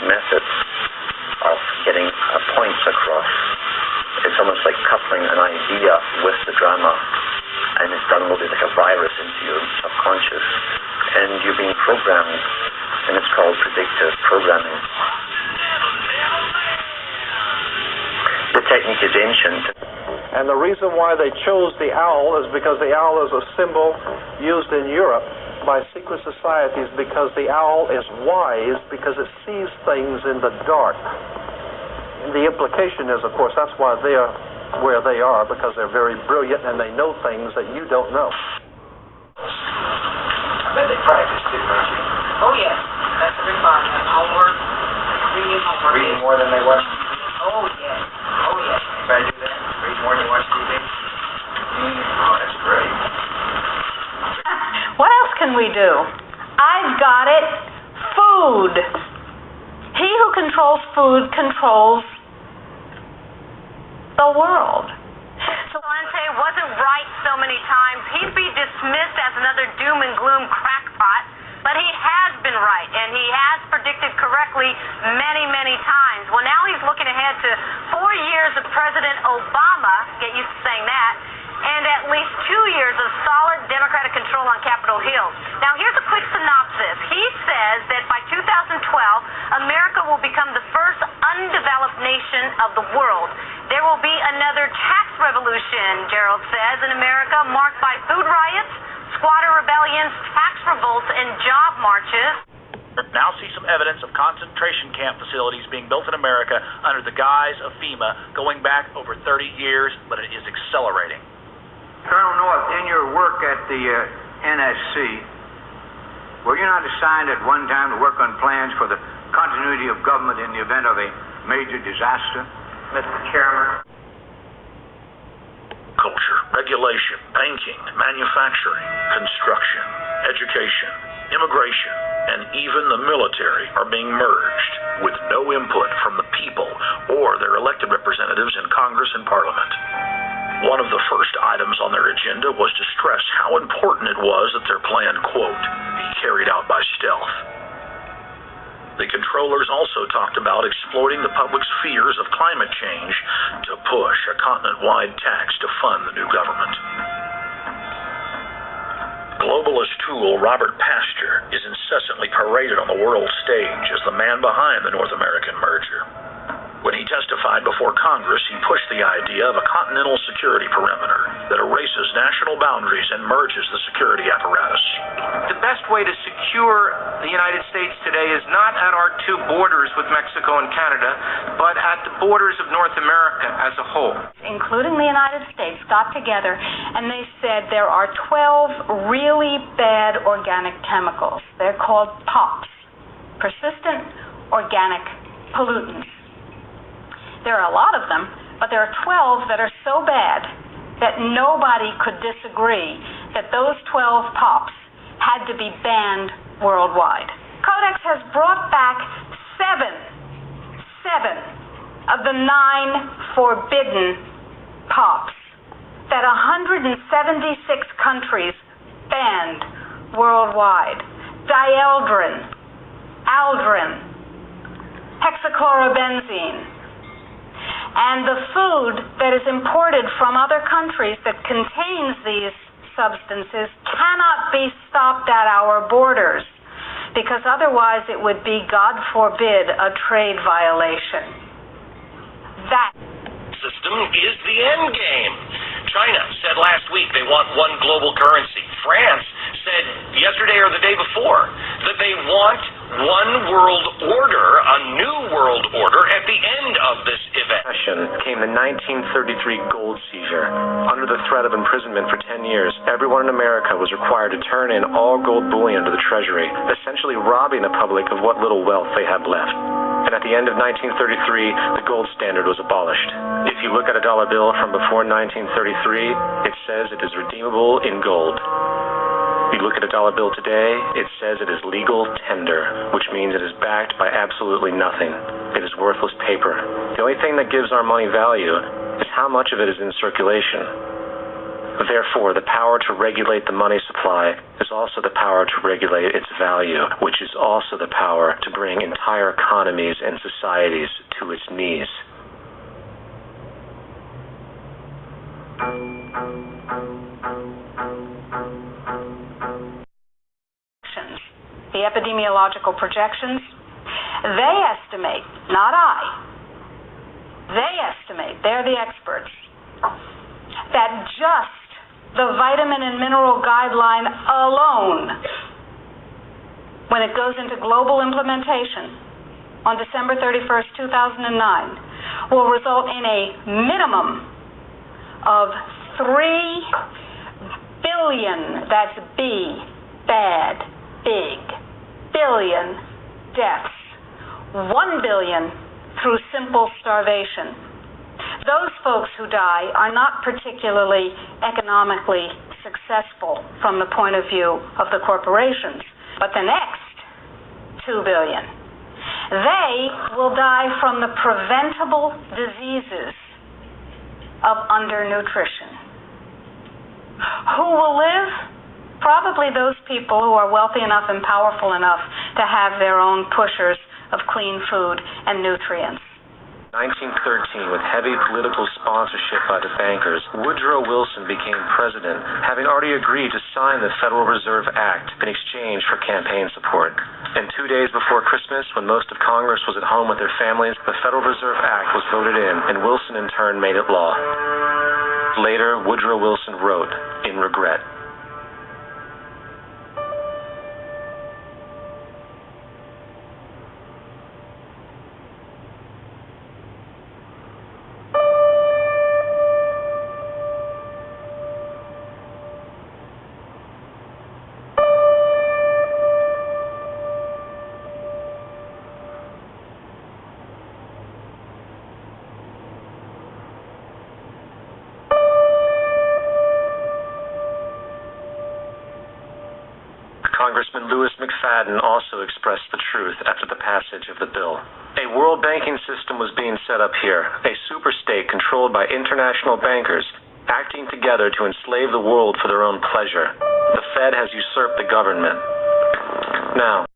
method of getting points across. It's almost like coupling an idea with the drama, and it's downloaded like a virus into your subconscious, and you're being programmed, and it's called predictive programming. The technique is ancient. And the reason why they chose the owl is because the owl is a symbol used in Europe by secret societies, because the owl is wise because it sees things in the dark. And the implication is, of course, that's why they are where they are, because they're very brilliant and they know things that you don't know. I bet they practice too, don't you? Oh, yes. That's a requirement. Homework, reading homework. Reading more than they watch TV? Oh, yes. Oh, yes. Anybody do that? Read more than you watch TV? Oh, that's great. What else can we do? I've got it. Food. He who controls food controls the world. So Valente wasn't right so many times. He'd be dismissed as another doom and gloom crackpot, but he has been right, and he has predicted correctly many, many times. Well, now he's looking ahead to 4 years of President Obama, get used to saying that, and at least 2 years of solid Democratic control on Capitol Hill. Now, here's a quick synopsis. He says that by 2012, America will become the first undeveloped nation of the world. There will be another tax revolution, Gerald says, in America, marked by food riots, squatter rebellions, tax revolts, and job marches. Now see some evidence of concentration camp facilities being built in America under the guise of FEMA, going back over 30 years, but it is accelerating. Colonel North, in your work at the NSC, were you not assigned at one time to work on plans for the continuity of government in the event of a major disaster? Mr. Chairman. Culture, regulation, banking, manufacturing, construction, education, immigration, and even the military are being merged with no input from the people or their elected representatives in Congress and Parliament. One of the first items on their agenda was to stress how important it was that their plan, quote, be carried out by stealth. The controllers also talked about exploiting the public's fears of climate change to push a continent-wide tax to fund the new government. Globalist tool Robert Pastor is incessantly paraded on the world stage as the man behind the North American merger. When he testified before Congress, he pushed the idea of a continental security perimeter that erases national boundaries and merges the security apparatus. The best way to secure the United States today is not at our two borders with Mexico and Canada, but at the borders of North America as a whole. Including the United States, got together and they said there are 12 really bad organic chemicals. They're called POPs, persistent organic pollutants. There are a lot of them, but there are 12 that are so bad that nobody could disagree that those 12 POPs had to be banned worldwide. Codex has brought back seven of the 9 forbidden POPs that 176 countries banned worldwide. Dieldrin, aldrin, hexachlorobenzene. And the food that is imported from other countries that contains these substances cannot be stopped at our borders, because otherwise it would be, God forbid, a trade violation. That system is the end game. China said last week they want one global currency. France said yesterday or the day before that they want one world order, a new world order at the end of this event. Came the 1933 gold seizure. Under the threat of imprisonment for 10 years, everyone in America was required to turn in all gold bullion to the Treasury, essentially robbing the public of what little wealth they had left. And at the end of 1933, the gold standard was abolished. If you look at a dollar bill from before 1933, it says it is redeemable in gold. If you look at a dollar bill today, it says it is legal tender, which means it is backed by absolutely nothing. It is worthless paper. The only thing that gives our money value is how much of it is in circulation. Therefore, the power to regulate the money supply is also the power to regulate its value, which is also the power to bring entire economies and societies to its knees. The epidemiological projections, they estimate, not I, they estimate, they're the experts, that just the vitamin and mineral guideline alone, when it goes into global implementation on December 31st, 2009, will result in a minimum of 3 billion, that's B, bad, big, billion deaths, 1 billion through simple starvation. Those folks who die are not particularly economically successful from the point of view of the corporations. But the next 2 billion, they will die from the preventable diseases of undernutrition. Who will live? Probably those people who are wealthy enough and powerful enough to have their own pushers of clean food and nutrients. 1913, with heavy political sponsorship by the bankers, Woodrow Wilson became president, having already agreed to sign the Federal Reserve Act in exchange for campaign support. And 2 days before Christmas, when most of Congress was at home with their families, the Federal Reserve Act was voted in, and Wilson in turn made it law. Later, Woodrow Wilson wrote, in regret, Congressman Louis McFadden also expressed the truth after the passage of the bill. A world banking system was being set up here, a superstate controlled by international bankers, acting together to enslave the world for their own pleasure. The Fed has usurped the government. Now,